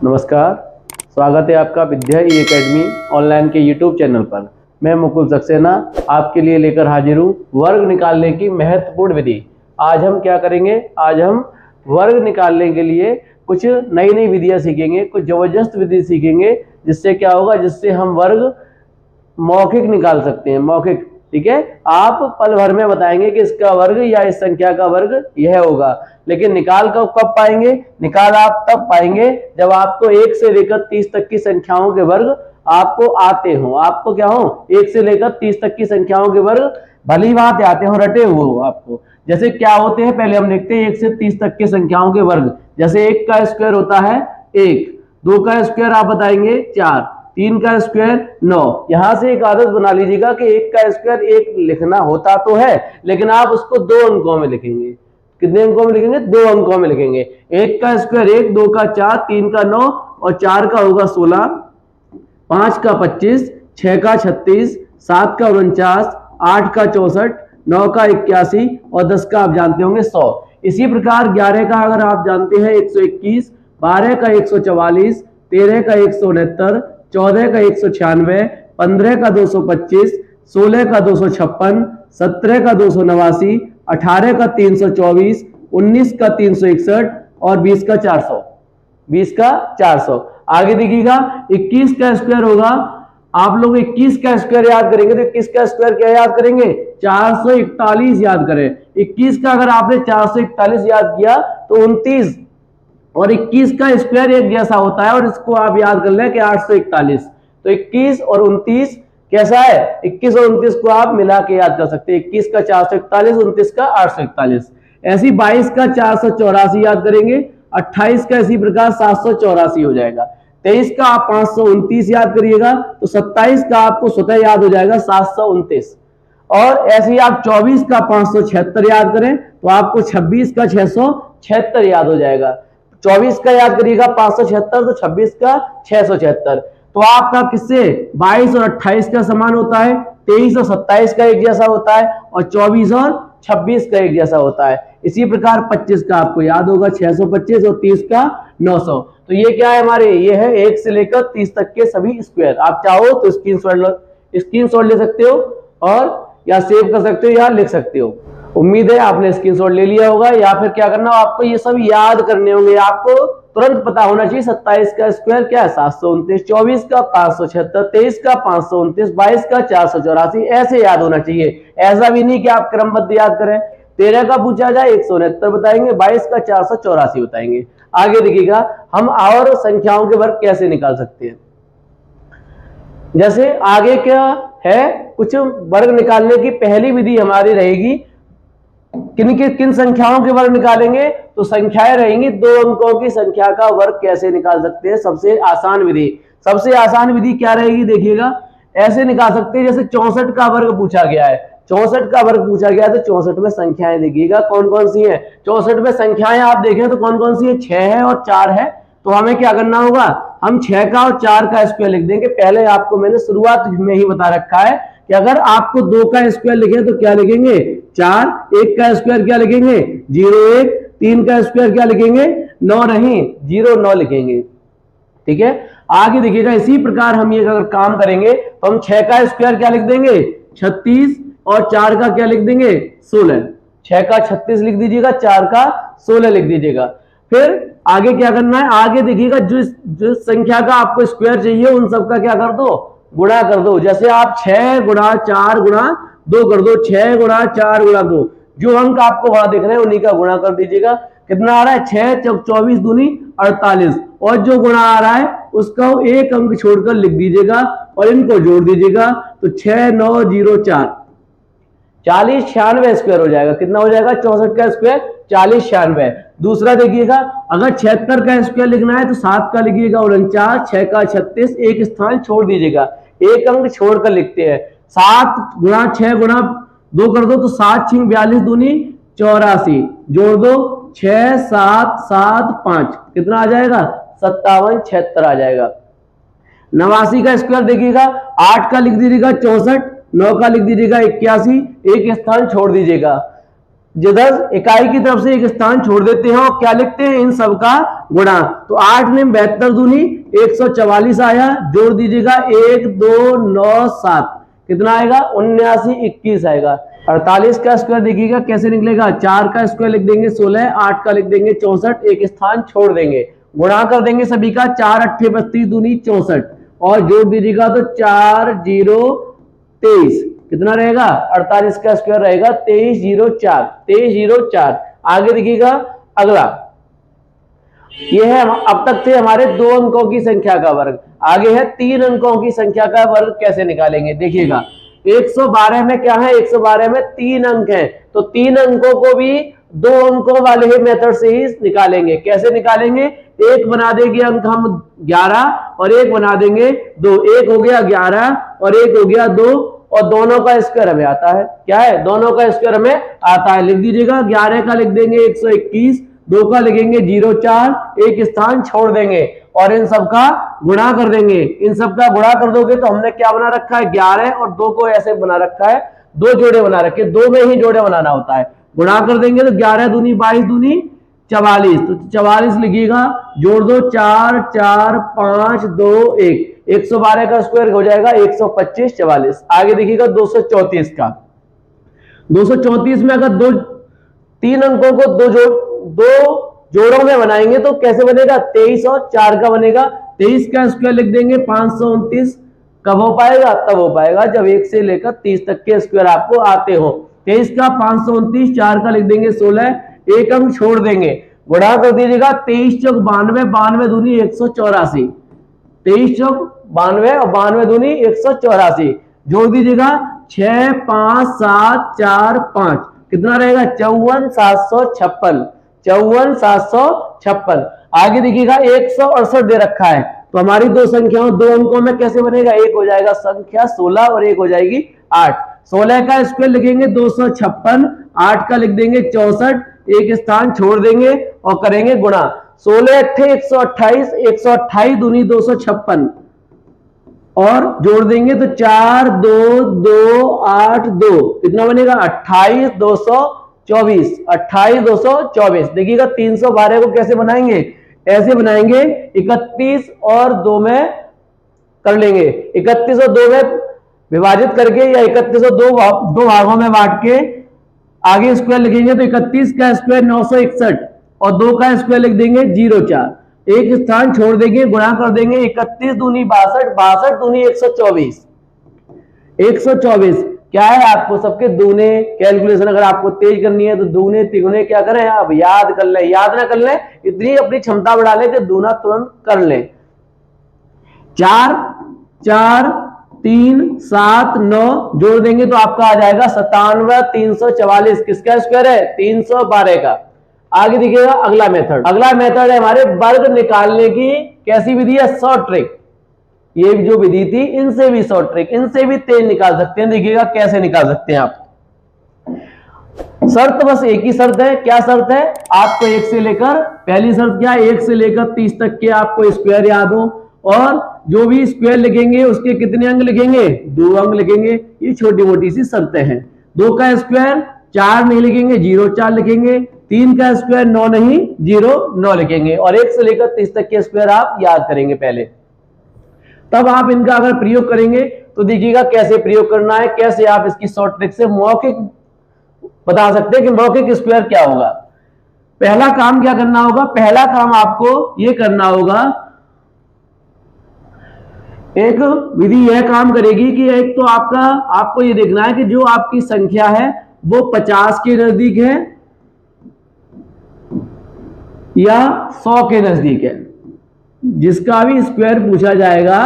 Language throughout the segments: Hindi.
नमस्कार, स्वागत है आपका विद्या ई एकेडमी ऑनलाइन के यूट्यूब चैनल पर। मैं मुकुल सक्सेना आपके लिए लेकर हाजिर हूँ वर्ग निकालने की महत्वपूर्ण विधि। आज हम क्या करेंगे? आज हम वर्ग निकालने के लिए कुछ नई नई विधियाँ सीखेंगे, कुछ ज़बरदस्त विधि सीखेंगे, जिससे क्या होगा, जिससे हम वर्ग मौखिक निकाल सकते हैं। मौखिक, ठीक है। आप पल भर में बताएंगे कि इसका वर्ग या इस संख्या का वर्ग यह होगा, लेकिन निकाल कब पाएंगे? निकाल आप तब पाएंगे जब आपको 1 से लेकर 30 तक की संख्याओं के वर्ग आपको आते हो। आपको क्या हो? 1 से लेकर 30 तक की संख्याओं के वर्ग भली बात आते हो, रटे हुए हो आपको। जैसे क्या होते हैं, पहले हम देखते हैं 1 से 30 तक की संख्याओं के वर्ग। जैसे 1 का स्क्वायर होता है 1, 2 का स्क्वायर आप बताएंगे 4, 3 का स्क्वायर 9। यहां से एक आदत बना लीजिएगा कि 1 का स्क्वायर 1 लिखना होता तो है, लेकिन आप उसको 2 अंकों में लिखेंगे। कितने अंकों में लिखेंगे? 2 अंकों में लिखेंगे। 1 का स्क्वायर 1, 2 का 4, 3 का 9 और 4 का होगा 16, 5 का 25, 6 का 36, 7 का 49, 8 का 64, 9 का 81 और 10 का आप जानते होंगे 100। इसी प्रकार 11 का अगर आप जानते हैं 121, 12 का 144, 13 का 169, 14 का 196, 15 का 225, 16 का 256, 17 का 289, 18 का 324, 19 का 361 और 20 का 400। 20 का 400। आगे देखिएगा 21 का स्क्वायर होगा। आप लोग 21 का स्क्वायर याद करेंगे तो 21 का स्क्वायर क्या याद करेंगे? 441 याद करें। 21 का अगर आपने 441 याद किया तो 29 और 21 का स्क्वायर एक जैसा होता है, और इसको आप याद कर लें कि 841। तो 21 और 29 कैसा है? 21 और 29 को आप मिला के याद कर सकते हैं। 21 का 441, 29 का 841। ऐसी 22 का 484 याद करेंगे, 28 का इसी प्रकार 784 हो जाएगा। 23 का आप 529 याद करिएगा तो 27 का आपको स्वतः याद हो जाएगा 729। और ऐसे ही आप 24 का 576 याद करें तो आपको 26 का 676 याद हो जाएगा। 24 का याद करिएगा 576, तो 26 का 676। तो आपका किससे 22 और 28 का समान होता है, 23 और 27 का एक जैसा होता है, और 24 और 26 का एक जैसा होता है। इसी प्रकार 25 का आपको याद होगा 625 और 30 का 900। तो ये क्या है हमारे? ये है 1 से लेकर 30 तक के सभी स्क्वायर। आप चाहो तो स्क्रीनशॉट ले सकते हो और या सेव कर सकते हो या लिख सकते हो। उम्मीद है आपने स्क्रीनशॉट ले लिया होगा, या फिर क्या करना, आपको ये सब याद करने होंगे। आपको तुरंत पता होना चाहिए 27 का स्क्वायर क्या है 729, 24 का 576, 23 का 529, 22 का 484, ऐसे याद होना चाहिए। ऐसा भी नहीं कि आप क्रमबद्ध याद करें। 13 का पूछा जाए 169 बताएंगे, 22 का 484 बताएंगे। आगे देखिएगा हम और संख्याओं के वर्ग कैसे निकाल सकते हैं। जैसे आगे क्या है, कुछ वर्ग निकालने की पहली विधि हमारी रहेगी, किन संख्याओं के वर्ग निकालेंगे? तो संख्याएं रहेंगी 2 अंकों की संख्या का वर्ग कैसे निकाल सकते हैं। सबसे आसान विधि क्या रहेगी? देखिएगा ऐसे निकाल सकते हैं, जैसे 64 का वर्ग पूछा गया है। 64 का वर्ग पूछा गया तो 64 में संख्याएं देखिएगा कौन कौन सी हैं। 64 में संख्याएं आप देखें तो कौन कौन सी है? 6 है और 4 है। तो हमें क्या करना होगा? हम 6 का और 4 का स्क्वायर लिख देंगे। पहले आपको मैंने शुरुआत में ही बता रखा है कि अगर आपको 2 का स्क्वायर लिखे तो क्या लिखेंगे? 4। 1 का स्क्वायर क्या लिखेंगे? 0,1। 3 का स्क्वायर क्या लिखेंगे? 9 नहीं, 0,9 लिखेंगे। ठीक है। आगे देखिएगा इसी प्रकार हम ये अगर काम करेंगे तो हम 6 का स्क्वायर क्या लिख देंगे? 36 और 4 का क्या लिख देंगे? 16। 6 का 36 लिख दीजिएगा, 4 का 16 लिख दीजिएगा। फिर आगे क्या करना है? आगे देखिएगा जो संख्या का आपको स्क्वायर चाहिए उन सबका क्या कर दो? गुणा कर दो। जैसे आप 6 गुणा 4 गुणा 2 कर दो, 6 गुणा 4 गुणा 2। जो अंक आपको वहां दिख रहे हैं उन्हीं का गुणा कर दीजिएगा। कितना आ रहा है? 6 24 दूनी 48, और जो गुणा आ रहा है उसका एक अंक छोड़कर लिख दीजिएगा और इनको जोड़ दीजिएगा। तो 6904 40 96 स्क्वायर हो जाएगा। कितना हो जाएगा? 64 का स्क्वायर 40 96। दूसरा देखिएगा, अगर 76 का स्क्वायर लिखना है तो 7 का लिखिएगा 49, 6 का 36, एक स्थान छोड़ दीजिएगा, एक अंक छोड़कर लिखते हैं। 7 गुणा 6 गुणा 2 कर दो तो 7 6 42 दूनी 84, जोड़ दो 6 7 7 5, कितना आ जाएगा? 57 76 आ जाएगा। 89 का स्क्वायर देखिएगा, 8 का लिख दीजिएगा 64, 9 का लिख दीजिएगा 81, एक स्थान छोड़ दीजिएगा। जिधर इकाई की तरफ से एक स्थान छोड़ देते हैं और क्या लिखते हैं, इन सब का गुणा। तो 8 में 72 दूनी 144 आया, जोड़ दीजिएगा 1 2 9 7, कितना आएगा 79 21 आएगा। 48 का स्क्वायर देखिएगा कैसे निकलेगा, 4 का स्क्वायर लिख देंगे 16, 8 का लिख देंगे 64, एक स्थान छोड़ देंगे, गुणा कर देंगे सभी का, 4 8 32 दूनी 64 और जोड़ दीजिएगा तो 4 0 23, कितना रहेगा 48 का स्क्वायर रहेगा 2304, 2304। आगे देखिएगा अगला, ये है अब तक थे हमारे 2 अंकों की संख्या का वर्ग, आगे है 3 अंकों की संख्या का वर्ग कैसे निकालेंगे। देखिएगा 112 में क्या है, 112 में 3 अंक हैं, तो 3 अंकों को भी 2 अंकों वाले ही मेथड से ही निकालेंगे। कैसे निकालेंगे, एक बना देंगे अंक हम 11 और एक बना देंगे 2, एक हो गया 11 और एक हो गया 2 और दोनों का स्क्वायर हमें आता है। क्या है, दोनों का स्क्वायर हमें आता है। लिख दीजिएगा 11 का लिख देंगे 121, 2 का लिखेंगे 04, एक स्थान छोड़ देंगे और इन सब का गुणा कर देंगे। इन सब का गुणा कर दोगे तो हमने क्या बना रखा है, 11 और 2 को ऐसे बना रखा है, 2 जोड़े बना रखे, 2 में ही जोड़े बनाना होता है। गुणा कर देंगे तो 11 दूनी 22 दूनी 44, तो 44 लिखिएगा, जोड़ दो 4 4 5 2 1, 112 का स्क्वायर हो जाएगा 125 44। आगे देखिएगा 234 का, 234 में अगर 3 अंकों को दो जोड़ों में बनाएंगे तो कैसे बनेगा, 23 और 4 का बनेगा। 23 का स्क्वायर लिख देंगे 529, कब हो पाएगा, तब हो पाएगा जब 1 से लेकर 30 तक के स्क्वायर आपको आते हो। 23 का 529, 4 का लिख देंगे 16, एक अंक छोड़ देंगे, गुणा कर दीजिएगा 23 चौक 92, 92 दूनी 184, 23 चौक 92 और 92 दूनी 184, जोड़ दीजिएगा 6 5 7 4 5, कितना रहेगा 54 756, 54 756। आगे देखिएगा 168 दे रखा है, तो हमारी दो संख्याओं 2 अंकों में कैसे बनेगा, एक हो जाएगा संख्या 16 और एक हो जाएगी 8। 16 का स्क्वायर लिखेंगे 256, 8 का लिख देंगे 64, एक स्थान छोड़ देंगे और करेंगे गुणा। 16 अट्ठे 128, 128 दूनी 256 और जोड़ देंगे तो 4 2 2 8 2, कितना बनेगा 28 224, 28 224। देखिएगा 312 को कैसे बनाएंगे, ऐसे बनाएंगे 31 और 2 में कर लेंगे, 31 और 2 में विभाजित करके या 31 और 2 भागों में बांट के आगे स्क्वायर लिखेंगे तो 31 का स्क्वायर 961 और 2 का स्क्वायर लिख देंगे 04, एक स्थान छोड़ देंगे, गुणा कर देंगे 31 दूनी 62, 62 दूनी 124, 124। क्या है, आपको सबके दूने कैलकुलेशन अगर आपको तेज करनी है तो दूने तिगुने क्या करें, आप याद कर लें, याद ना कर लें, इतनी अपनी क्षमता बढ़ा लें कि दूना तुरंत कर लें। 4 4 3 7 9 जोड़ देंगे तो आपका आ जाएगा 97 344, किसका स्क्वायर है 312 का। आगे देखिएगा अगला मेथड, अगला मेथड है हमारे वर्ग निकालने की कैसी विधि है, शॉर्ट ट्रिक। ये जो विधि थी इनसे भी शॉर्ट ट्रिक, इनसे भी तेज निकाल सकते हैं। देखिएगा कैसे निकाल सकते हैं आप। शर्त बस एक ही शर्त है, क्या शर्त है, आपको 1 से लेकर, पहली शर्त क्या है, 1 से लेकर 30 तक के आपको स्क्वायर याद हो और जो भी स्क्वायर लिखेंगे उसके कितने अंक लिखेंगे, 2 अंक लिखेंगे। ये छोटी मोटी सी शर्तें हैं। 2 का स्क्वायर 4 नहीं लिखेंगे, 0 4 लिखेंगे। 3 का स्क्वायर 9 नहीं, 0 9 लिखेंगे और 1 से लेकर 30 तक के स्क्वायर आप याद करेंगे पहले, तब आप इनका अगर प्रयोग करेंगे तो देखिएगा कैसे प्रयोग करना है, कैसे आप इसकी शॉर्ट ट्रिक से मौखिक बता सकते हैं कि मौखिक स्क्वायर क्या होगा। पहला काम क्या करना होगा, पहला काम आपको यह करना होगा, एक विधि यह काम करेगी कि एक तो आपको यह देखना है कि जो आपकी संख्या है वो 50 के नजदीक है या 100 के नजदीक है। जिसका भी स्क्वायर पूछा जाएगा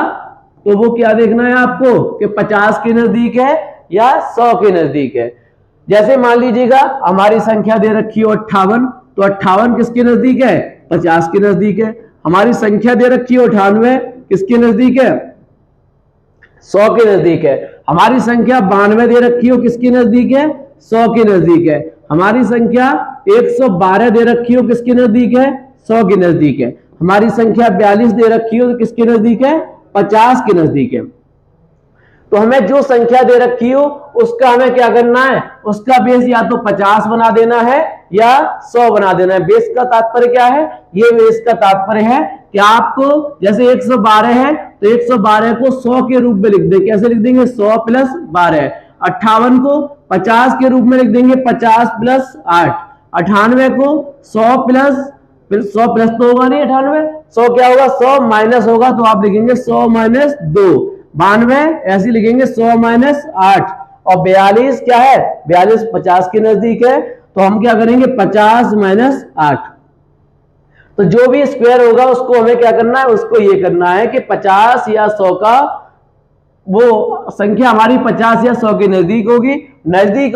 तो वो क्या देखना है आपको कि 50 के नजदीक है या 100 के नजदीक है। जैसे मान लीजिएगा हमारी संख्या दे रखी है 58, तो 58 किसके नजदीक है, 50 के नजदीक है। हमारी संख्या दे रखी है 98, किसके नजदीक है, 100 के नजदीक है। हमारी संख्या 92 दे रखी हो, किसके नजदीक है, 100 के नजदीक है। हमारी संख्या 112 दे रखी हो, किसके नजदीक है, 100 के नजदीक है। हमारी संख्या 42 दे रखी हो तो किसके नजदीक है, 50 के नजदीक है। तो हमें जो संख्या दे रखी हो उसका हमें क्या करना है, उसका बेस या तो 50 बना देना है या 100 बना देना है। बेस का तात्पर्य क्या है, ये बेस का तात्पर्य है कि आपको जैसे 112 है तो 112 को 100 के रूप में लिख दें। कैसे लिख देंगे, 100 प्लस 12। 58 को 50 के रूप में लिख देंगे, 50 प्लस 8। 98 को 100 प्लस, फिर 100 प्लस तो होगा नहीं 98, 100 क्या होगा, 100 माइनस होगा तो आप लिखेंगे 100 माइनस 2। 92 ऐसे लिखेंगे 100 माइनस 8। और 42 क्या है, 42 50 के नजदीक है तो हम क्या करेंगे 50 माइनस 8। तो जो भी स्क्वायर होगा उसको हमें क्या करना है, उसको ये करना है कि 50 या 100 का वो संख्या हमारी 50 या 100 के नजदीक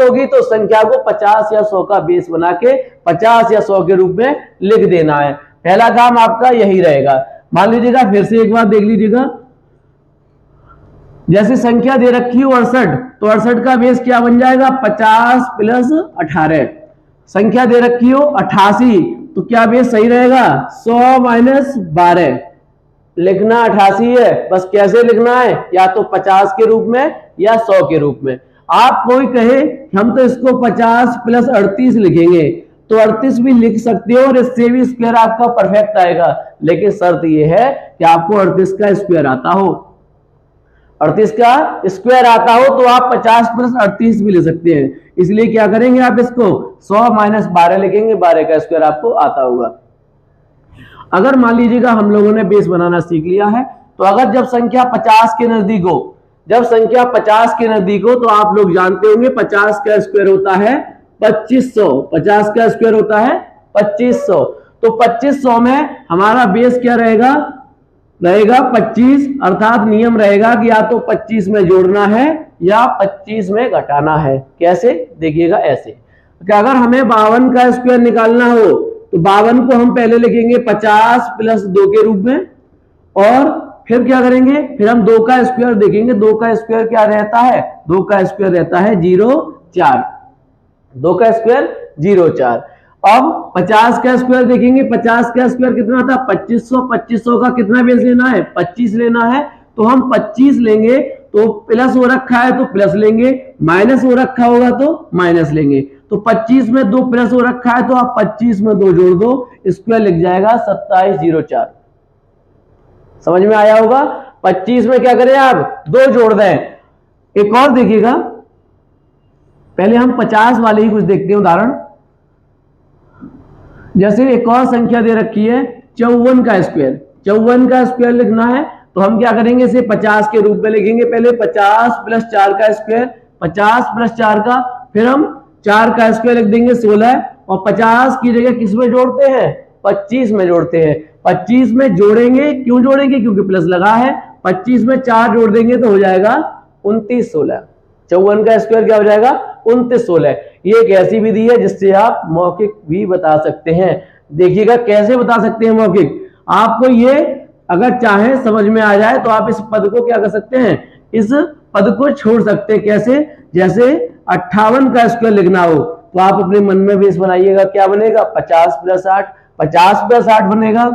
होगी तो संख्या को 50 या 100 का बेस बना के 50 या 100 के रूप में लिख देना है। पहला काम आपका यही रहेगा। मान लीजिएगा, फिर से एक बार देख लीजिएगा, जैसे संख्या दे रखी है 68 तो 68 का बेस क्या बन जाएगा, 50 प्लस 18। संख्या दे रखी हो 88 तो क्या बेस सही रहेगा, 100 माइनस 12। लिखना 88 है, बस कैसे लिखना है, या तो 50 के रूप में या 100 के रूप में। आप कोई कहे हम तो इसको 50 प्लस 38 लिखेंगे तो 38 भी लिख सकते हो और इससे भी स्क्वायर आपका परफेक्ट आएगा, लेकिन शर्त यह है कि आपको 38 का स्क्वायर आता हो। 38 का स्क्वायर आता हो तो आप 50 प्लस 38 भी ले सकते हैं। इसलिए क्या करेंगे, आप इसको 100 माइनस 12 लिखेंगे, 12 का स्क्वायर आपको आता होगा। अगर मान लीजिएगा हम लोगों ने बेस बनाना सीख लिया है तो अगर जब संख्या 50 के नजदीक हो, जब संख्या 50 के नजदीक हो तो आप लोग जानते होंगे 50 का स्क्वायर होता है 2500। 50 का स्क्वायर होता है 2500। तो 2500 में हमारा बेस क्या रहेगा, 25। अर्थात नियम रहेगा कि या तो 25 में जोड़ना है या 25 में घटाना है। कैसे, देखिएगा ऐसे कि अगर हमें 52 का स्क्वायर निकालना हो तो 52 को हम पहले लिखेंगे 50 प्लस 2 के रूप में, और फिर क्या करेंगे, फिर हम 2 का स्क्वायर देखेंगे। 2 का स्क्वायर क्या रहता है, 2 का स्क्वायर रहता है 0,4। 2 का स्क्वायर 0,4। अब 50 का स्क्वायर देखेंगे, 50 का स्क्वायर कितना था 2500। 2500 का कितना बेस लेना है, 25 लेना है तो हम 25 लेंगे। तो प्लस हो रखा है तो प्लस लेंगे, माइनस हो रखा होगा तो माइनस लेंगे। तो 25 में 2 प्लस हो रखा है तो आप 25 में 2 जोड़ दो, स्क्वायर लिख जाएगा 2704। समझ में आया होगा। 25 में क्या करें आप 2 जोड़ दें। एक और देखिएगा, पहले हम 50 वाले ही कुछ देखते हैं उदाहरण। जैसे एक और संख्या दे रखी है 54 का स्क्वायर। 54 का स्क्वायर लिखना है तो हम क्या करेंगे, इसे 50 के रूप में लिखेंगे। पहले 50 प्लस 4 का स्क्वायर, 50 प्लस 4 का, फिर हम 4 का स्क्वायर लिख देंगे 16। और 50 की जगह किस में जोड़ते हैं, 25 में जोड़ते हैं। 25 में जोड़ेंगे, क्यों जोड़ेंगे, क्योंकि प्लस लगा है। 25 में 4 जोड़ देंगे तो हो जाएगा 2916। 54 का स्क्वायर क्या हो जाएगा 2916। ये एक ऐसी विधि है जिससे आप मौखिक भी बता सकते हैं। देखिएगा कैसे बता सकते हैं मौखिक। आपको ये अगर चाहे समझ में आ जाए तो आप इस पद को क्या कर सकते हैं, इस पद को छोड़ सकते हैं। कैसे, जैसे 58 का स्क्वायर लिखना हो तो आप अपने मन में बेस बनाइएगा, क्या बनेगा 50 प्लस 8। 50 प्लस 8 बनेगा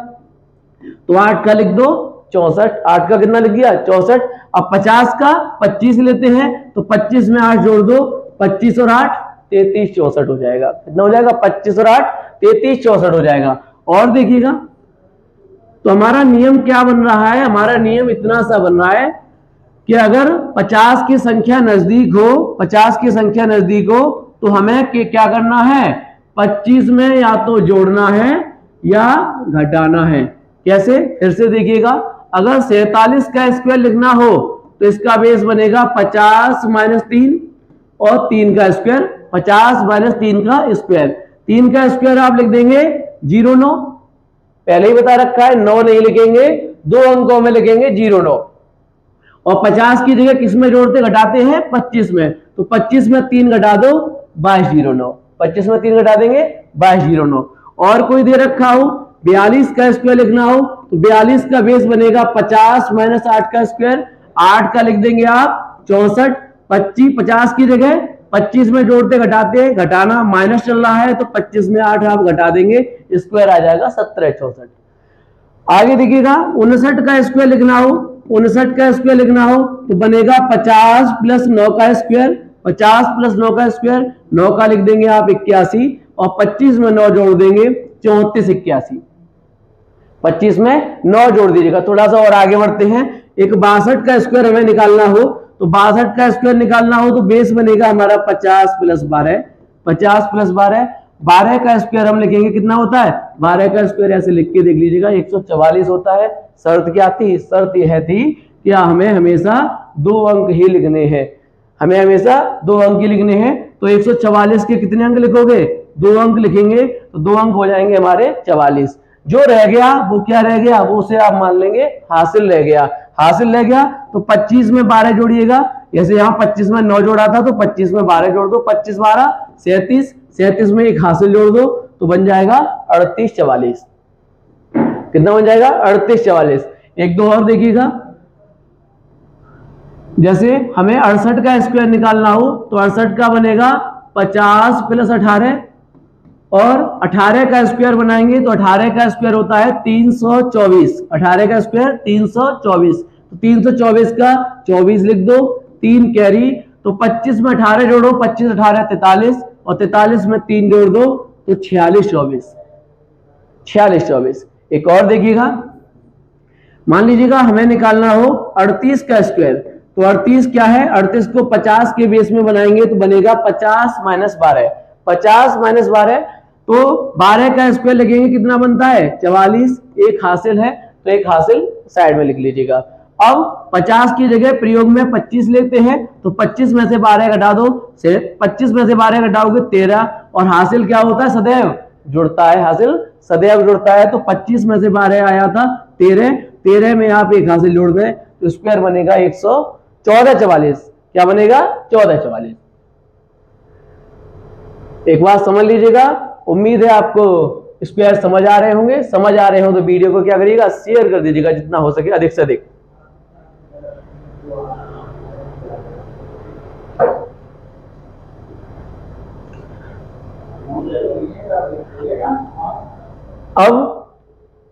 तो 8 का लिख दो 64। 8 का कितना लिख दिया 64। अब 50 का 25 लेते हैं तो 25 में 8 जोड़ दो, 25 और 8 33 64 हो जाएगा। कितना हो जाएगा 25 और 8 33 64 हो जाएगा। और देखिएगा तो हमारा नियम क्या बन रहा है, हमारा नियम इतना सा बन रहा है कि अगर 50 की संख्या नजदीक हो, 50 की संख्या नजदीक हो तो हमें क्या करना है, 25 में या तो जोड़ना है या घटाना है। कैसे, फिर से देखिएगा, अगर 47 का स्क्वायर लिखना हो तो इसका बेस बनेगा 50 माइनस 3 और 3 का स्क्वायर। 50 माइनस 3 का स्क्वायर, 3 का स्क्वायर आप लिख देंगे 09। पहले ही बता रखा है 9 नहीं लिखेंगे, 2 अंकों में लिखेंगे 09। और 50 की जगह किस में जोड़ते घटाते हैं 25 में, तो 25 में 3 घटा दो 2209। 25 में 3 घटा देंगे 2209। और कोई दे रखा हो 42 का स्क्वायर लिखना हो तो 42 का बेस बनेगा 50 माइनस 8 का स्क्वायर। 8 का लिख देंगे आप 64। 50 की जगह 25 में जोड़ते घटाते घटाना माइनस चल रहा है तो 25 में 8 आप घटा देंगे, स्क्वायर आ जाएगा 1764। आगे देखिएगा 59 का स्क्वायर लिखना हो 59 का स्क्वायर लिखना हो तो बनेगा 50 प्लस 9 का स्क्वायर, 50 प्लस 9 का स्क्वायर, 9 का लिख देंगे आप 81 और 25 में 9 जोड़ देंगे 34 81। 25 में 9 जोड़ दीजिएगा। थोड़ा सा और आगे बढ़ते हैं। एक 62 का स्क्वायर हमें निकालना हो तो 62 का स्क्वायर निकालना हो तो बेस बनेगा हमारा 50 प्लस 12, 50 प्लस 12, 12 का स्क्वायर हम लिखेंगे कितना होता है, 12 का स्क्वायर ऐसे लिख के देख लीजिएगा 144 होता है। शर्त क्या थी, शर्त यह थी कि हमें हमेशा 2 अंक ही लिखने हैं, हमें हमेशा 2 अंक ही लिखने हैं। तो 144 के कितने अंक लिखोगे, 2 अंक लिखेंगे तो 2 अंक हो जाएंगे हमारे 44। जो रह गया वो क्या रह गया, वो उसे आप मान लेंगे हासिल रह गया, हासिल रह गया। तो 25 में 12 जोड़िएगा, जैसे यहाँ 25 में 9 जोड़ा था तो 25 में 12 जोड़ दो, 25 12 37, 37 में एक हासिल जोड़ दो तो बन जाएगा 38 44। कितना बन जाएगा, 38 44। एक दो और देखिएगा, जैसे हमें 68 का स्क्वायर निकालना हो तो 68 का बनेगा 50 प्लस 18 और 18 का स्क्वायर बनाएंगे तो 18 का स्क्वायर होता है 324, 18 का स्क्वायर 324, तो 324 का 24 लिख दो, 3 कैरी, तो 25 में 18 जोड़ो, 25 18 43 और 43 में 3 जोड़ दो तो 46 24, 46 24। एक और देखिएगा, मान लीजिएगा हमें निकालना हो 38 का स्क्वायर, तो 38 क्या है, 38 को 50 के बेस में बनाएंगे तो बनेगा 50 माइनस 12, 50 माइनस 12, तो 12 का स्क्वायर लिखेंगे कितना बनता है 44, एक हासिल है तो एक हासिल साइड में लिख लीजिएगा। अब 50 की जगह प्रयोग में 25 लेते हैं तो 25 में से 12 घटा दो, 25 में से 12 घटाओगे 13 और हासिल क्या होता है सदैव जुड़ता है, हासिल सदैव जुड़ता है। तो 25 में से 12 आया था 13, 13 में आप एक हासिल जोड़ दें तो स्क्वायर बनेगा 114 44। क्या बनेगा 14 44। एक बात समझ लीजिएगा, उम्मीद है आपको स्क्वायर समझ आ रहे होंगे। समझ आ रहे हो तो वीडियो को क्या करिएगा, शेयर कर दीजिएगा जितना हो सके अधिक से अधिक। अब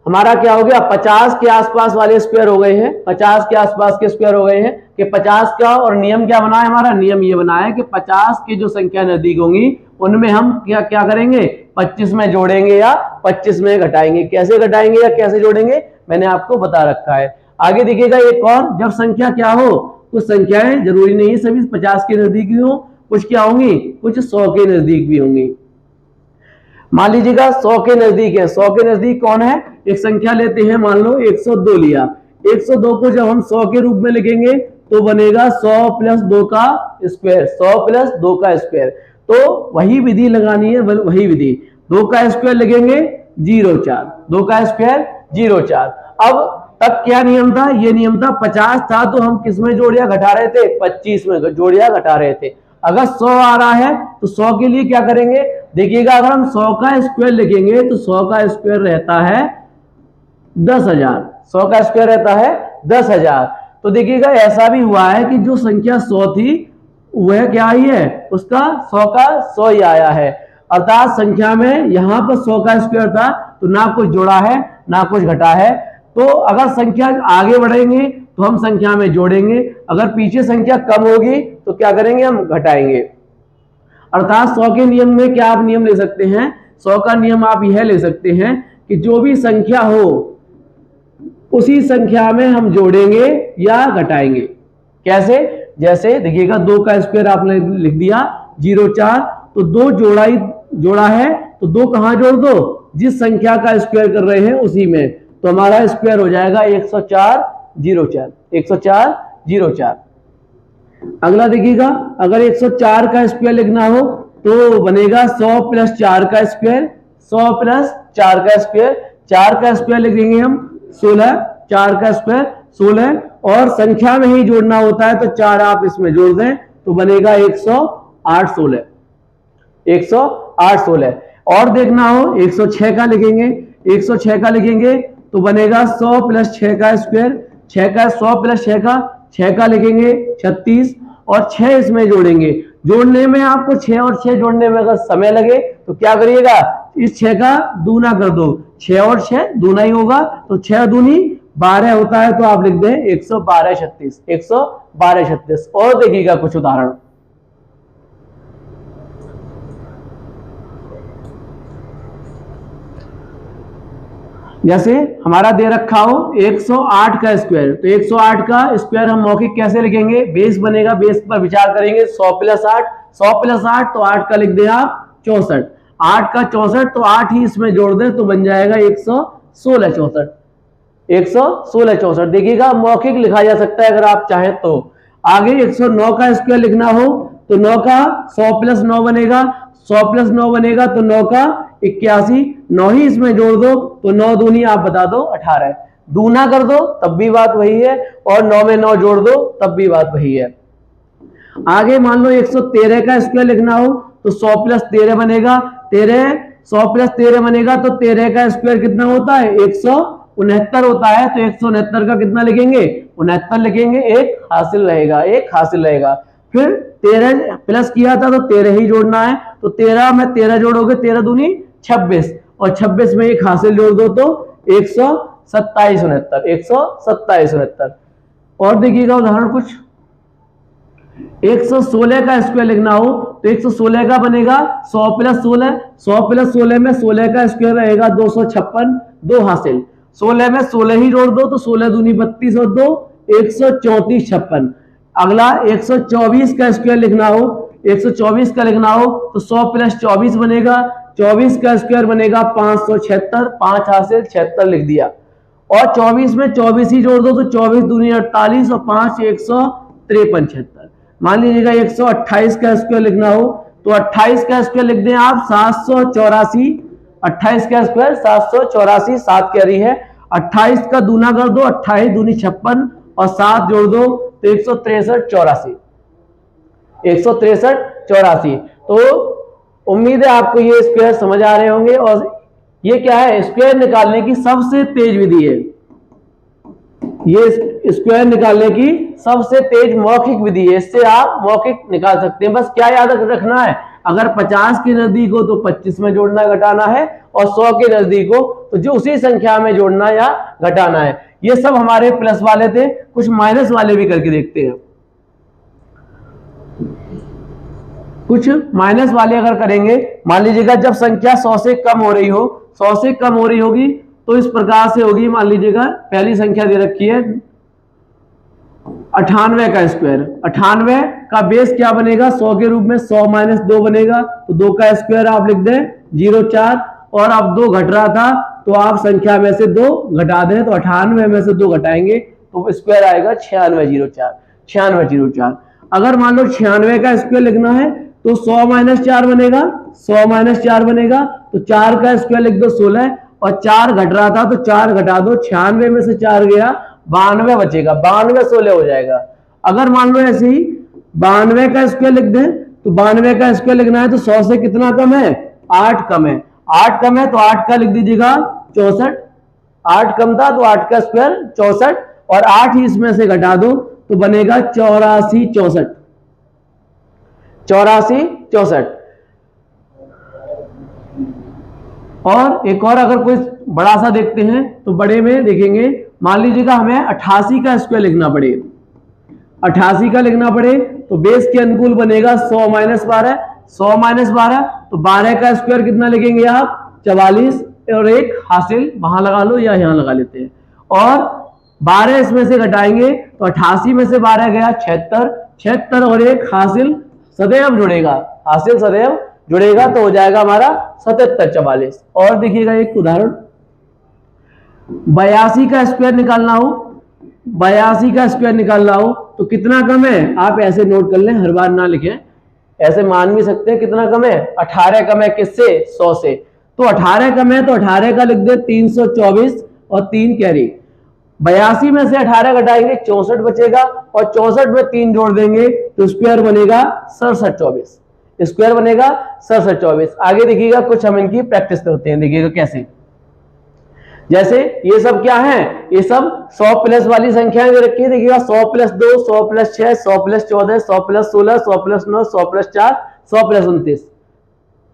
हमारा क्या हो गया, 50 के आसपास वाले स्क्वायर हो गए हैं, 50 के आसपास के स्क्वायर हो गए हैं कि 50 का, और नियम क्या बना है हमारा, नियम ये बना है कि 50 की जो संख्या नजदीक होंगी उनमें हम क्या क्या करेंगे, 25 में जोड़ेंगे या 25 में घटाएंगे। कैसे घटाएंगे या कैसे जोड़ेंगे मैंने आपको बता रखा है। आगे देखिएगा एक और, जब संख्या क्या हो, कुछ संख्याएं जरूरी नहीं सभी 50 के नजदीक भी हो, कुछ क्या होंगी, कुछ 100 के नजदीक भी होंगी। मान लीजिएगा 100 के नजदीक है, 100 के नजदीक कौन है, एक संख्या लेते हैं, मान लो 102 लिया, 102 को जब हम 100 के रूप में लिखेंगे तो बनेगा 100 प्लस 2 का स्क्वायर, 100 प्लस 2 का स्क्वायर। तो वही विधि लगानी है, वही विधि, 2 का स्क्वायर लिखेंगे 04, 2 का स्क्वायर 04। अब तब क्या नियम था, ये नियम था 50 था तो हम किस में जोड़ या घटा रहे थे, 25 में जोड़ या घटा रहे थे। अगर 100 आ रहा है तो 100 के लिए क्या करेंगे, देखिएगा अगर हम 100 का स्क्वायर लिखेंगे तो 100 का स्क्वायर रहता है 10,000, 100 का स्क्वायर रहता है 10,000। तो देखिएगा ऐसा भी हुआ है कि जो संख्या 100 थी वह क्या आई है, उसका 100 का 100 ही आया है। अर्थात संख्या में यहाँ पर 100 का स्क्वायर था तो ना कुछ जोड़ा है ना कुछ घटा है। तो अगर संख्या आगे बढ़ेंगे तो हम संख्या में जोड़ेंगे, अगर पीछे संख्या कम होगी तो क्या करेंगे, हम घटाएंगे। अर्थात 100 के नियम में क्या आप नियम ले सकते हैं, 100 का नियम आप यह ले सकते हैं कि जो भी संख्या हो उसी संख्या में हम जोड़ेंगे या घटाएंगे। कैसे, जैसे देखिएगा 2 का स्क्वायर आपने लिख दिया 04, तो 2 जोड़ा है तो 2 कहां जोड़ दो, जिस संख्या का स्क्वायर कर रहे हैं उसी में, तो हमारा स्क्वायर हो जाएगा 104 04, 104 04। अगला देखिएगा, अगर 104 का स्क्वायर लिखना हो तो बनेगा 100 प्लस 4 का स्क्वायर, 100 प्लस 4 का स्क्वायर, 4 का स्क्वायर लिख देंगे हम 16, 4 का स्क्वायर 16, और संख्या में ही जोड़ना होता है तो 4 आप इसमें जोड़ दें तो बनेगा 108 16, 108 16। और देखना हो 106 का लिखेंगे, 106 का लिखेंगे तो बनेगा 100 प्लस 6 का स्क्वायर, 6 का 100 प्लस 6 का लिखेंगे 36, और 6 इसमें जोड़ेंगे। जोड़ने में आपको 6 और 6 जोड़ने में अगर समय लगे तो क्या करिएगा, इस 6 का दूना कर दो, 6 और 6 दूना ही होगा तो 6 दूनी 12 होता है तो आप लिख दें 112 36, 112 36। और देखिएगा कुछ उदाहरण, जैसे हमारा दे रखा हो 108 का स्क्वायर, तो 108 का स्क्वायर हम मौखिक कैसे लिखेंगे, बेस बनेगा, बेस पर विचार करेंगे। 100 प्लस 8, 100 प्लस 8 तो 8 का लिख दें आप 64, 8 का 64 तो 8 ही इसमें जोड़ दें तो बन जाएगा 116 64, 116 64। देखिएगा मौखिक लिखा जा सकता है अगर आप चाहें तो। आगे 109 का स्क्वायर लिखना हो तो 9 का 100 प्लस 9 बनेगा, 100 प्लस 9 बनेगा तो 9 का 81, 9 ही इसमें जोड़ दो तो 9 दूनी आप बता दो 18, दूना कर दो तब भी बात वही है, और 9 में 9 जोड़ दो तब भी बात वही है। आगे मान लो 113 का स्क्वायर लिखना हो तो 100 प्लस 13 बनेगा, 100 प्लस 13 बनेगा तो 13 का स्क्वायर कितना होता है 169 होता है, तो 169 का कितना लिखेंगे 69 लिखेंगे, एक हासिल रहेगा, एक हासिल रहेगा। फिर 13 प्लस किया था तो 13 ही जोड़ना है, तो 13 में 13 जोड़ोगे 13 दूनी 26, और 26 में एक हासिल जोड़ दो तो 127 69, 127 69। और देखिएगा उदाहरण कुछ, 116 का स्क्वायर लिखना हो तो 116 का बनेगा 100 प्लस 16, 100 प्लस 16 में 16 का स्क्वायर रहेगा 256, दो हासिल, 16 में 16 ही जोड़ दो तो 16 दूनी 32 और 2 134 56। अगला 124 का स्क्वायर लिखना हो, 124 का लिखना हो तो 100 प्लस 24 बनेगा, 24 का स्क्वायर बनेगा 576, 5 हासिल 76 लिख दिया, और 24 में 24 ही जोड़ दो तो 24 दूनी 48 और 5 153 76। मान लीजिएगा 128 का स्क्वायर लिखना हो तो 28 का स्क्वायर लिख दें आप 784, 28 का स्क्वायर 784, 7 कैरी है, 28 का दूना कर दो, 28 दूनी 56 और 7 जोड़ दो तो 163 84, 163 84। तो उम्मीद है आपको ये स्क्वायर समझ आ रहे होंगे। और ये क्या है, स्क्वायर निकालने की सबसे तेज विधि है, ये स्क्वायर निकालने की सबसे तेज मौखिक विधि है, इससे आप मौखिक निकाल सकते हैं। बस क्या याद रखना है, अगर 50 के नजदीक हो तो 25 में जोड़ना घटाना है, और 100 के नजदीक हो तो जो उसी संख्या में जोड़ना या घटाना है। ये सब हमारे प्लस वाले थे, कुछ माइनस वाले भी करके देखते हैं। कुछ माइनस वाले अगर करेंगे, मान लीजिएगा जब संख्या 100 से कम हो रही हो, 100 से कम हो रही होगी तो इस प्रकार से होगी। मान लीजिएगा पहली संख्या दे रखी है 98 का स्क्वायर, 98 का बेस क्या बनेगा 100 के रूप में, 100 माइनस 2 बनेगा तो 2 का स्क्वायर आप लिख दें 04, और अब 2 घट रहा था तो आप संख्या में से 2 घटा दें, तो 98 में से 2 घटाएंगे तो स्क्वायर आएगा 9604, 9604। अगर मान लो 96 का स्क्वायर लिखना है तो 100 माइनस 4 बनेगा, 100 माइनस 4 बनेगा तो 4 का स्क्वायर लिख दो 16, और 4 घट रहा था तो 4 घटा दो, 96 में से 4 गया 92 बचेगा, 92 16 हो जाएगा। अगर मान लो ऐसे ही 92 का स्क्वायर लिख दें तो 92 का स्क्वायर लिखना है तो 100 से कितना कम है 8 कम है, 8 कम है तो 8 का लिख दीजिएगा 64, 8 कम था तो 8 का स्क्वायर 64, और 8 ही इसमें से घटा दो तो बनेगा 84 64, 84 64। और एक और अगर कोई बड़ा सा देखते हैं तो बड़े में देखेंगे, मान लीजिएगा हमें 88 का स्क्वायर लिखना पड़े, 88 का लिखना पड़े तो बेस के अनुकूल बनेगा 100 माइनस 12, 100 माइनस 12 तो 12 का स्क्वायर कितना लिखेंगे आप 44, और एक हासिल वहां लगा लो या यहां लगा लेते हैं, और 12 इसमें से घटाएंगे तो 88 में से 12 गया 76, 76 और एक हासिल सदैव जुड़ेगा, हासिल सदैव जुड़ेगा तो हो जाएगा हमारा 77 44। और देखिएगा एक उदाहरण, 82 का स्क्वायर निकालना हो, 82 का स्क्वायर निकालना हो तो कितना कम है, आप ऐसे नोट कर लें, हर बार ना लिखें, ऐसे मान भी सकते हैं कितना कम है 18 कम है किससे 100 से, तो 18 कम है तो 18 का लिख दे 324 और 3 कैरी, 82 में से 18 घटाएंगे 64 बचेगा, और 64 में 3 जोड़ देंगे तो स्क्वायर बनेगा 67 24, स्क्वायर बनेगा 67 24। आगे देखिएगा कुछ हम इनकी प्रैक्टिस करते हैं, देखिएगा कैसे। जैसे ये सब क्या है, ये सब 100 प्लस वाली संख्याएं दे रखी है, देखिएगा 100 plus 2, 100 plus 6, 100 plus 14, 100 plus 16, 100 plus 9, 100 plus 4, 100 plus 29।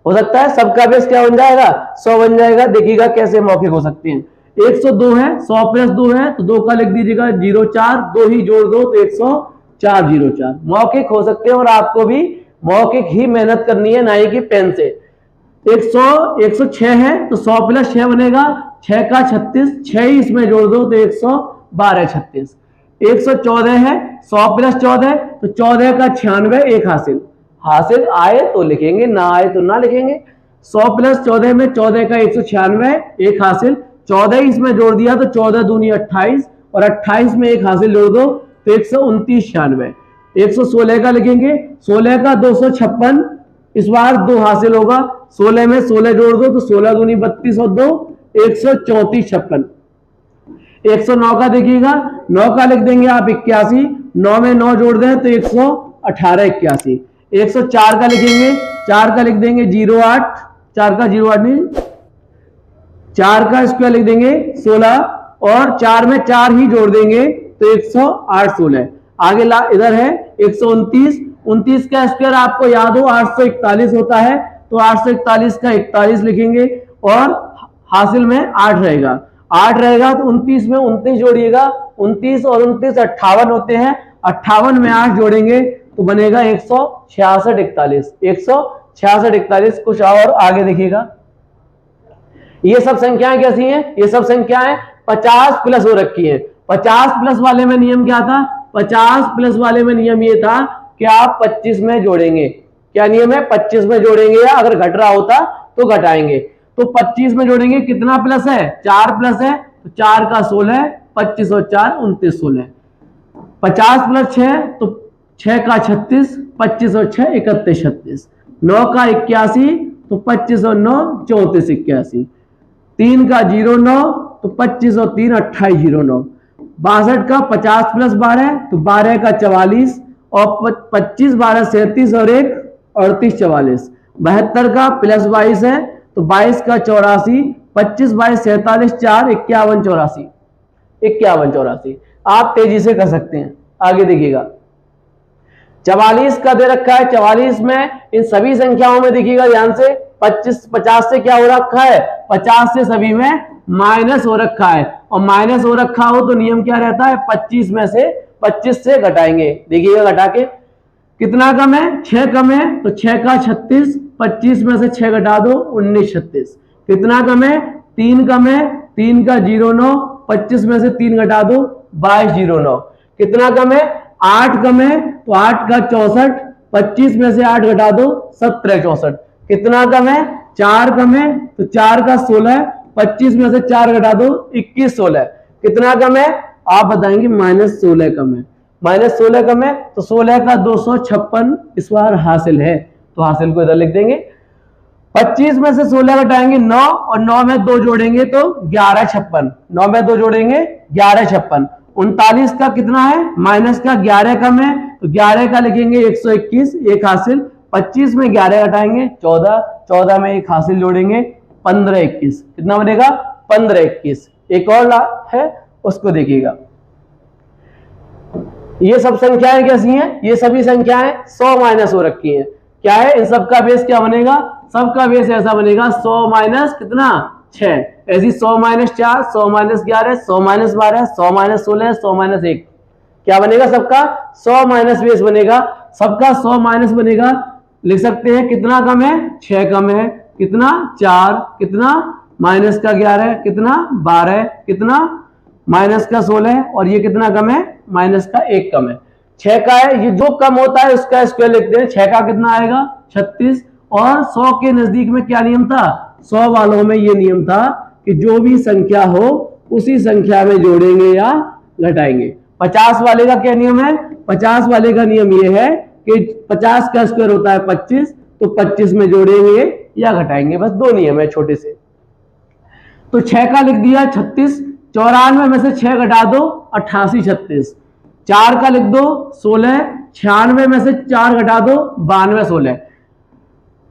हो सकता है सबका बेस क्या बन जाएगा 100 बन जाएगा। देखिएगा कैसे मौखिक हो सकते हैं। 102 है, 100 प्लस 2 है तो 2 का लिख दीजिएगा 04, 2 ही जोड़ दो तो 104 04। मौखिक हो सकते हैं और आपको भी मौखिक ही मेहनत करनी है, ना ही कि पेन से। 106 है तो 100 प्लस 6 बनेगा, 6 का 36, 6 ही इसमें जोड़ दो तो 112 36। 114 है, 100 प्लस 14 तो 14 का 96, एक हासिल। हासिल आए तो लिखेंगे, ना आए तो ना लिखेंगे। 100 प्लस 14 में 14 का 196, एक हासिल। 14 इसमें जोड़ दिया तो 14 दूनी 28 और 28 में एक हासिल जोड़ दो तो 129 96। 116 का लिखेंगे, 16 का 256, इस बार 2 हासिल होगा। 16 में 16 जोड़ दो तो 16 दूनी 32 और 2 134 56। 109 का देखिएगा, 9 का लिख देंगे आप 81, 9 में 9 जोड़ दें तो 118 81। 104 का लिखेंगे, 4 का लिख देंगे 08, 4 का 08 नहीं, 4 का स्क्वायर लिख देंगे 16 और 4 में 4 ही जोड़ देंगे तो 108 16। आगे इधर है 129, 29 का स्क्वायर आपको याद हो 841 होता है तो 841 का 41 लिखेंगे और हासिल में 8 रहेगा। 8 रहेगा तो 29 में 29 जोड़िएगा, 29 और 29 58 होते हैं, 58 में 8 जोड़ेंगे तो बनेगा 166 41। 166 41। कुछ और आगे देखिएगा, ये सब संख्याएं कैसी हैं? ये सब संख्याएं 50 प्लस हो रखी हैं। 50 प्लस वाले में नियम क्या था? 50 प्लस वाले में नियम ये था कि आप 25 में जोड़ेंगे। क्या नियम है? 25 में जोड़ेंगे, या अगर घट रहा होता तो घटाएंगे। तो 25 में जोड़ेंगे, कितना प्लस है? 4 प्लस है तो 4 का 16, 25 और 4 29 16। 50 प्लस 6 तो 6 का 36, 25 और 6 31 36। 9 का 81 तो 25 और 9 34 81। 3 का 09 तो 25 और 3 28 09। 62 का 50 प्लस 12 तो 12 का 44 और 25 12 37 और 1 38 44। 72 का प्लस 22 है तो 22 का 84, 25 22 47 4 51 84। 51 84 आप तेजी से कर सकते हैं। आगे देखिएगा, 44 का दे रखा है। 44 में इन सभी संख्याओं में देखिएगा ध्यान से, 50 से क्या हो रखा है? 50 से सभी में माइनस हो रखा है, और माइनस हो रखा हो तो नियम क्या रहता है? 25 में से 25 से घटाएंगे। देखिएगा घटा के कितना कम है? 6 कम है तो 6 का 36, 25 में से 6 घटा दो 19 36। कितना कम है? 3 कम है, 3 का 09, 25 में से 3 घटा दो 22 09। कितना कम है? 8 कम है तो 8 का 64, 25 में से 8 घटा दो 17 64। कितना कम है? 4 कम है तो 4 का 16, 25 में से 4 घटा दो 21 16। कितना कम है? आप बताएंगे -16 कम है। -16 कम है तो 16 का 256 इस बार हासिल है, तो हासिल को इधर लिख देंगे। 25 में से 16 घटाएंगे 9 और 9 में 2 जोड़ेंगे तो 11 56। 9 में 2 जोड़ेंगे 11 56। 39 का कितना है? माइनस का 11 कम है तो 11 का लिखेंगे 121, एक हासिल। 25 में 11 घटाएंगे 14, 14 में एक हासिल जोड़ेंगे 15 21। कितना बनेगा? 15 21। एक और है उसको देखिएगा। ये सब संख्याएं कैसी हैं? ये सभी संख्याएं 100 माइनस हो रखी हैं। क्या है? इन सबका बेस क्या बनेगा? सबका बेस ऐसा बनेगा 100 माइनस कितना? 6। ऐसी 100 minus 4, 100 minus 11, 100 minus 12, 100 minus 16, 100 minus 1। क्या बनेगा? सबका 100 माइनस बेस बनेगा। सबका 100 माइनस बनेगा। लिख सकते हैं कितना कम है? 6 कम है। कितना? 4। कितना? माइनस का 11। कितना? 12। कितना? माइनस का 16। और ये कितना कम है? माइनस का 1 कम है। 6 का है, ये जो कम होता है उसका स्क्वायर लिखते हैं। 6 का कितना आएगा? 36। और 100 के नजदीक में क्या नियम था? 100 वालों में ये नियम था कि जो भी संख्या हो उसी संख्या में जोड़ेंगे या घटाएंगे। 50 वाले का क्या नियम है? 50 वाले का नियम ये है कि 50 का स्क्वायर होता है 25, तो 25 में जोड़ेंगे या घटाएंगे। बस 2 नियम है छोटे से। तो 6 का लिख दिया 36। 94 में से 6 घटा दो 88 36। 4 का लिख दो 16। 96 में से 4 घटा दो 92 16।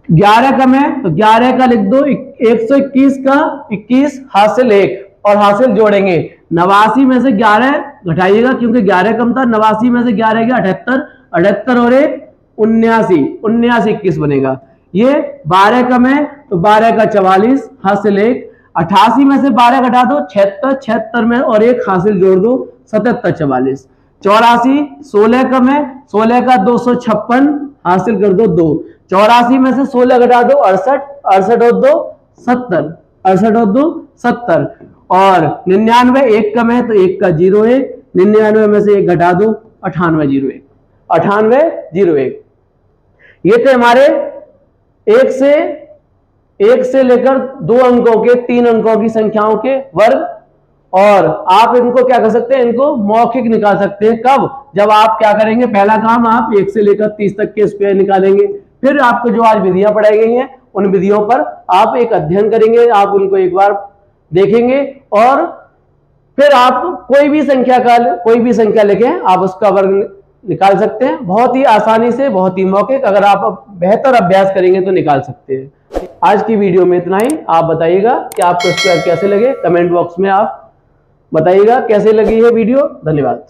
11 कम है तो 11 का लिख दो 121 का 21 हासिल 1 और हासिल जोड़ेंगे। 89 में से 11 घटाइएगा क्योंकि 11 कम था। 89 में से 11 गया 78, 78 और 1 79, 79 21 बनेगा। ये 12 कम है तो 12 का 44 हासिल 1। 88 में से 12 घटा दो 76, 76 में और एक हासिल जोड़ दो 77, 44, 84, 16 कम है, 16 का 256 हासिल कर दो 2, 84 में से 16 घटा दो 68, 68 और 2 70, 68 और 2 70, और 99 एक कम है तो एक का 0 है, 99 में से एक घटा दो 98, 01, 98, 01। ये थे हमारे एक से लेकर 2 अंकों के 3 अंकों की संख्याओं के वर्ग। और आप इनको क्या कर सकते हैं, इनको मौखिक निकाल सकते हैं। कब? जब आप क्या करेंगे, पहला काम आप 1 से लेकर 30 तक के स्क्वायर निकालेंगे, फिर आपको जो आज विधियां पढ़ाई गई हैं उन विधियों पर आप एक अध्ययन करेंगे, आप उनको एक बार देखेंगे और फिर आप कोई भी संख्या लेके आप उसका वर्ग निकाल सकते हैं। बहुत ही आसानी से, बहुत ही मौखिक, अगर आप बेहतर अभ्यास करेंगे तो निकाल सकते हैं। आज की वीडियो में इतना ही। आप बताइएगा कि आपको स्क्वायर कैसे लगे, कमेंट बॉक्स में आप बताइएगा कैसे लगी है वीडियो। धन्यवाद।